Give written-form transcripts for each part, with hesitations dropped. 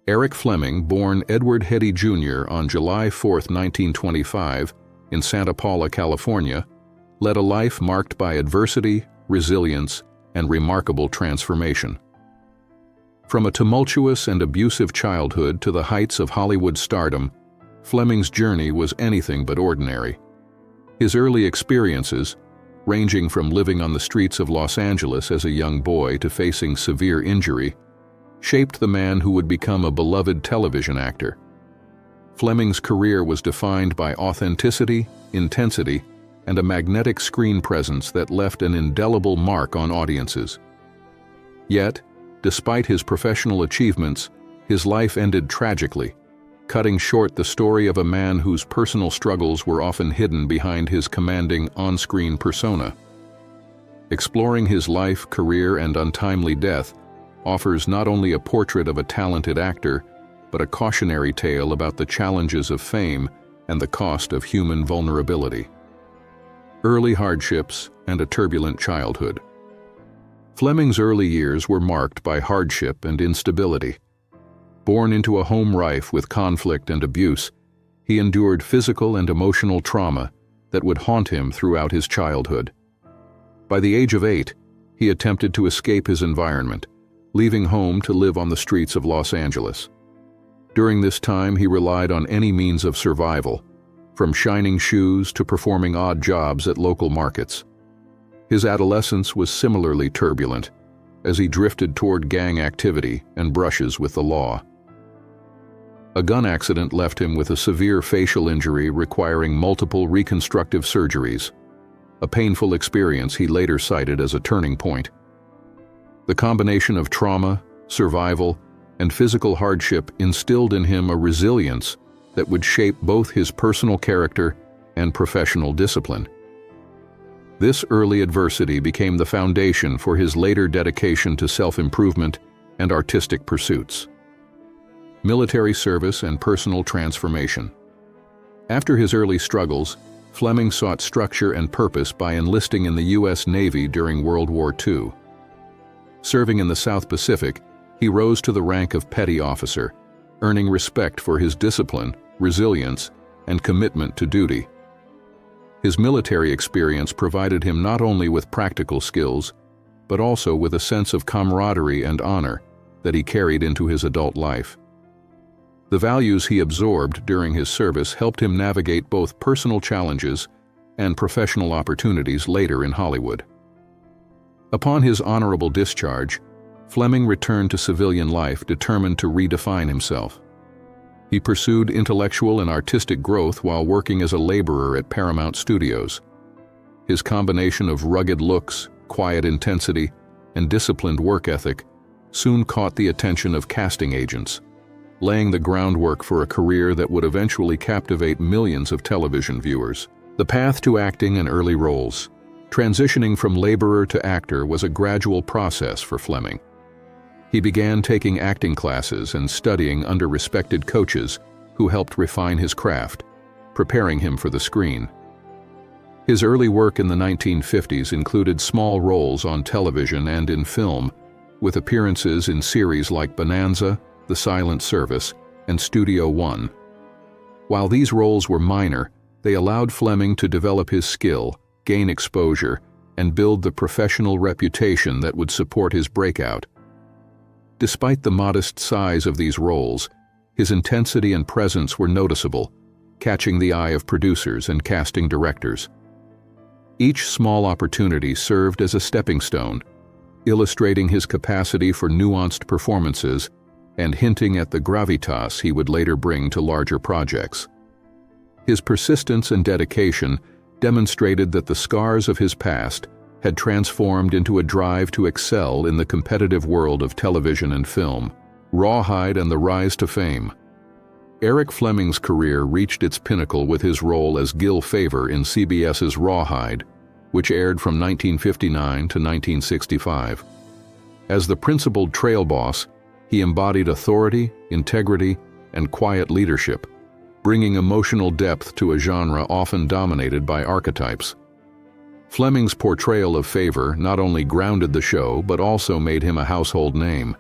Eric Fleming, born Edward Heddy Jr. on July 4, 1925, in Santa Paula, California, led a life marked by adversity, resilience, and remarkable transformation. From a tumultuous and abusive childhood to the heights of Hollywood stardom, Fleming's journey was anything but ordinary. His early experiences, ranging from living on the streets of Los Angeles as a young boy to facing severe injury, shaped the man who would become a beloved television actor. Fleming's career was defined by authenticity, intensity, and a magnetic screen presence that left an indelible mark on audiences. Yet, despite his professional achievements, his life ended tragically, cutting short the story of a man whose personal struggles were often hidden behind his commanding on-screen persona. Exploring his life, career, and untimely death offers not only a portrait of a talented actor, but a cautionary tale about the challenges of fame and the cost of human vulnerability. Early hardships and a turbulent childhood. Fleming's early years were marked by hardship and instability. Born into a home rife with conflict and abuse, he endured physical and emotional trauma that would haunt him throughout his childhood. By the age of 8, he attempted to escape his environment, leaving home to live on the streets of Los Angeles. During this time, he relied on any means of survival, from shining shoes to performing odd jobs at local markets. His adolescence was similarly turbulent, as he drifted toward gang activity and brushes with the law. A gun accident left him with a severe facial injury requiring multiple reconstructive surgeries, a painful experience he later cited as a turning point. The combination of trauma, survival, and physical hardship instilled in him a resilience that would shape both his personal character and professional discipline. This early adversity became the foundation for his later dedication to self-improvement and artistic pursuits. Military service and personal transformation. After his early struggles, Fleming sought structure and purpose by enlisting in the U.S. Navy during World War II. Serving in the South Pacific, he rose to the rank of petty officer, earning respect for his discipline, resilience, and commitment to duty. His military experience provided him not only with practical skills, but also with a sense of camaraderie and honor that he carried into his adult life. The values he absorbed during his service helped him navigate both personal challenges and professional opportunities later in Hollywood. Upon his honorable discharge, Fleming returned to civilian life determined to redefine himself. He pursued intellectual and artistic growth while working as a laborer at Paramount Studios. His combination of rugged looks, quiet intensity, and disciplined work ethic soon caught the attention of casting agents, laying the groundwork for a career that would eventually captivate millions of television viewers. The path to acting and early roles. Transitioning from laborer to actor was a gradual process for Fleming. He began taking acting classes and studying under respected coaches who helped refine his craft, preparing him for the screen. His early work in the 1950s included small roles on television and in film, with appearances in series like Bonanza, The Silent Service, and Studio One. While these roles were minor, they allowed Fleming to develop his skill, gain exposure, and build the professional reputation that would support his breakout. Despite the modest size of these roles, his intensity and presence were noticeable, catching the eye of producers and casting directors. Each small opportunity served as a stepping stone, illustrating his capacity for nuanced performances and hinting at the gravitas he would later bring to larger projects. His persistence and dedication demonstrated that the scars of his past had transformed into a drive to excel in the competitive world of television and film. Rawhide and the rise to fame. Eric Fleming's career reached its pinnacle with his role as Gil Favor in CBS's Rawhide, which aired from 1959 to 1965. As the principled trail boss, he embodied authority, integrity, and quiet leadership, bringing emotional depth to a genre often dominated by archetypes. Fleming's portrayal of Favor not only grounded the show but also made him a household name.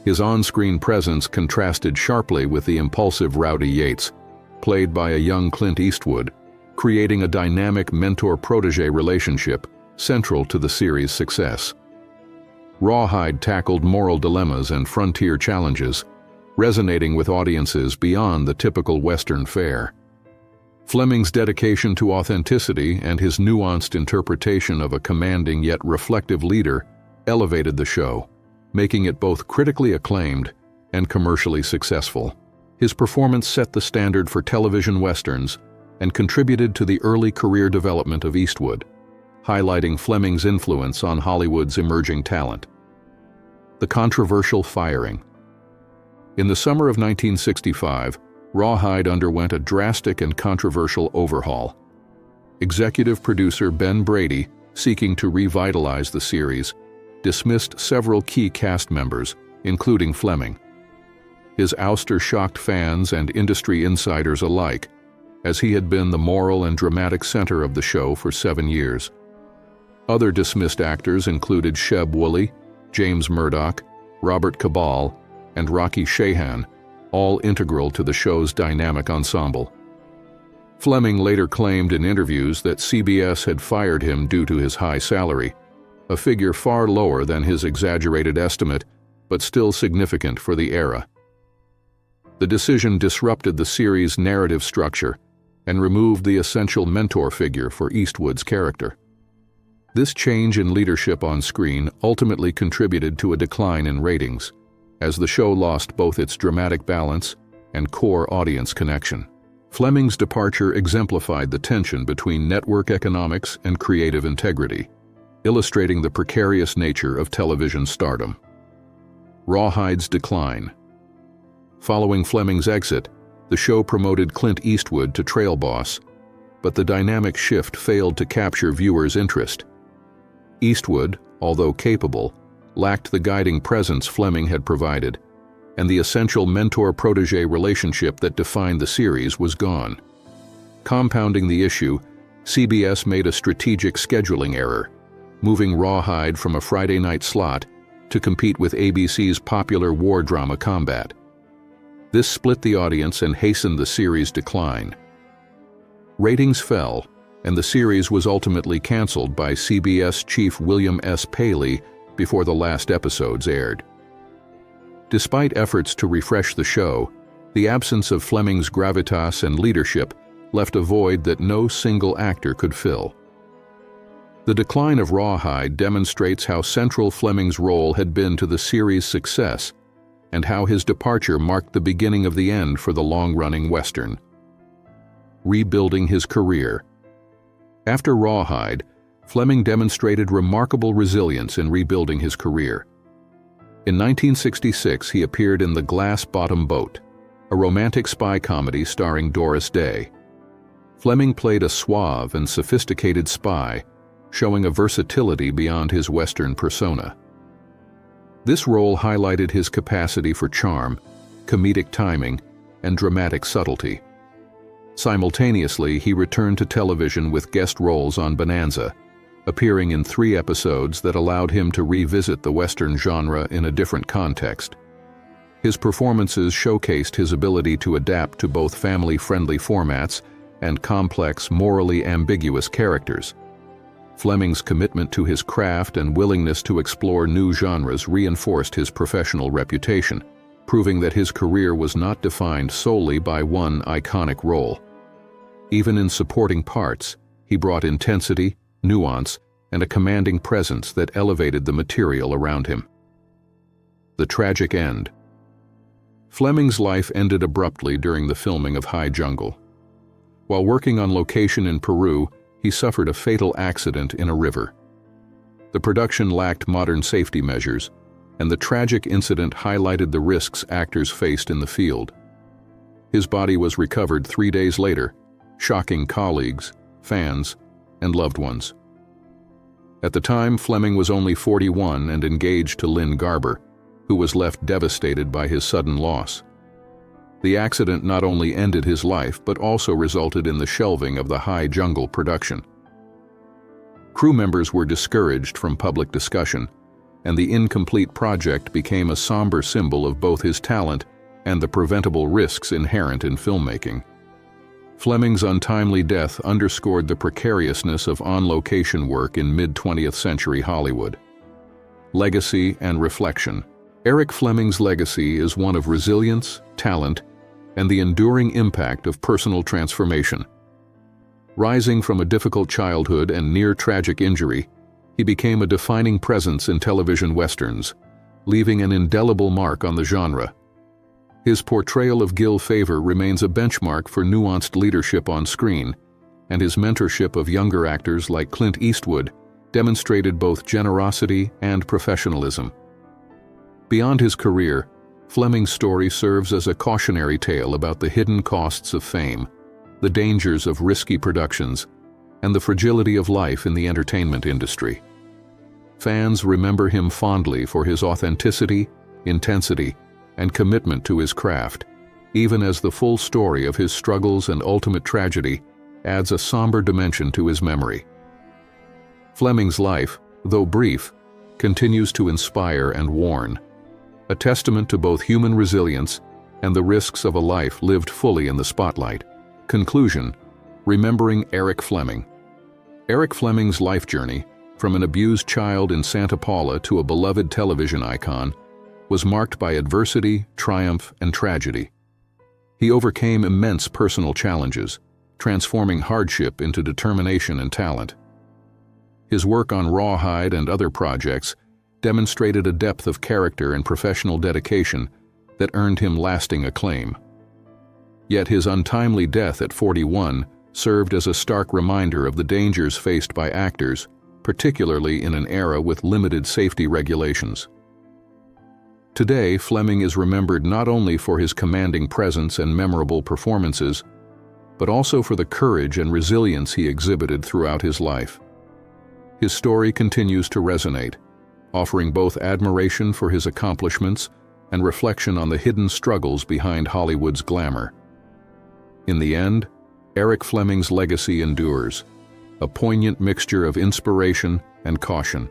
His on-screen presence contrasted sharply with the impulsive Rowdy Yates, played by a young Clint Eastwood, creating a dynamic mentor-protege relationship central to the series' success. Rawhide tackled moral dilemmas and frontier challenges, resonating with audiences beyond the typical Western fare. Fleming's dedication to authenticity and his nuanced interpretation of a commanding yet reflective leader elevated the show, making it both critically acclaimed and commercially successful. His performance set the standard for television westerns and contributed to the early career development of Eastwood, highlighting Fleming's influence on Hollywood's emerging talent. The controversial firing. In the summer of 1965, Rawhide underwent a drastic and controversial overhaul. Executive producer Ben Brady, seeking to revitalize the series, dismissed several key cast members, including Fleming. His ouster shocked fans and industry insiders alike, as he had been the moral and dramatic center of the show for 7 years. Other dismissed actors included Sheb Wooley, James Murdoch, Robert Cabal, and Rocky Shahan, all integral to the show's dynamic ensemble. Fleming later claimed in interviews that CBS had fired him due to his high salary, a figure far lower than his exaggerated estimate, but still significant for the era. The decision disrupted the series' narrative structure and removed the essential mentor figure for Eastwood's character. This change in leadership on screen ultimately contributed to a decline in ratings, as the show lost both its dramatic balance and core audience connection. Fleming's departure exemplified the tension between network economics and creative integrity, illustrating the precarious nature of television stardom. Rawhide's decline. Following Fleming's exit, the show promoted Clint Eastwood to trail boss, but the dynamic shift failed to capture viewers' interest. Eastwood, although capable, lacked the guiding presence Fleming had provided, and the essential mentor-protege relationship that defined the series was gone. Compounding the issue, CBS made a strategic scheduling error, moving Rawhide from a Friday night slot to compete with ABC's popular war drama Combat. This split the audience and hastened the series' decline. Ratings fell, and the series was ultimately canceled by CBS chief William S. Paley before the last episodes aired. Despite efforts to refresh the show, the absence of Fleming's gravitas and leadership left a void that no single actor could fill. The decline of Rawhide demonstrates how central Fleming's role had been to the series' success, and how his departure marked the beginning of the end for the long-running Western. Rebuilding his career. After Rawhide, Fleming demonstrated remarkable resilience in rebuilding his career. In 1966, he appeared in The Glass Bottom Boat, a romantic spy comedy starring Doris Day. Fleming played a suave and sophisticated spy, showing a versatility beyond his Western persona. This role highlighted his capacity for charm, comedic timing, and dramatic subtlety. Simultaneously, he returned to television with guest roles on Bonanza, appearing in 3 episodes that allowed him to revisit the Western genre in a different context. His performances showcased his ability to adapt to both family-friendly formats and complex, morally ambiguous characters. Fleming's commitment to his craft and willingness to explore new genres reinforced his professional reputation, proving that his career was not defined solely by one iconic role. Even in supporting parts, he brought intensity, nuance, and a commanding presence that elevated the material around him. The tragic end. Fleming's life ended abruptly during the filming of High Jungle. While working on location in Peru, he suffered a fatal accident in a river. The production lacked modern safety measures, and the tragic incident highlighted the risks actors faced in the field. His body was recovered 3 days later, shocking colleagues, fans, and loved ones. At the time, Fleming was only 41 and engaged to Lynn Garber, who was left devastated by his sudden loss. The accident not only ended his life but also resulted in the shelving of the High Jungle production. Crew members were discouraged from public discussion, and the incomplete project became a somber symbol of both his talent and the preventable risks inherent in filmmaking. Fleming's untimely death underscored the precariousness of on-location work in mid-20th century Hollywood. Legacy and reflection. Eric Fleming's legacy is one of resilience, talent, and the enduring impact of personal transformation. Rising from a difficult childhood and near-tragic injury, he became a defining presence in television westerns, leaving an indelible mark on the genre. His portrayal of Gil Favor remains a benchmark for nuanced leadership on screen, and his mentorship of younger actors like Clint Eastwood demonstrated both generosity and professionalism. Beyond his career, Fleming's story serves as a cautionary tale about the hidden costs of fame, the dangers of risky productions, and the fragility of life in the entertainment industry. Fans remember him fondly for his authenticity, intensity, and commitment to his craft, even as the full story of his struggles and ultimate tragedy adds a somber dimension to his memory. Fleming's life, though brief, continues to inspire and warn, a testament to both human resilience and the risks of a life lived fully in the spotlight. Conclusion: remembering Eric Fleming. Eric Fleming's life journey, from an abused child in Santa Paula to a beloved television icon, was marked by adversity, triumph, and tragedy. He overcame immense personal challenges, transforming hardship into determination and talent. His work on Rawhide and other projects demonstrated a depth of character and professional dedication that earned him lasting acclaim. Yet his untimely death at 41 served as a stark reminder of the dangers faced by actors, particularly in an era with limited safety regulations. Today, Fleming is remembered not only for his commanding presence and memorable performances, but also for the courage and resilience he exhibited throughout his life. His story continues to resonate, offering both admiration for his accomplishments and reflection on the hidden struggles behind Hollywood's glamour. In the end, Eric Fleming's legacy endures, a poignant mixture of inspiration and caution.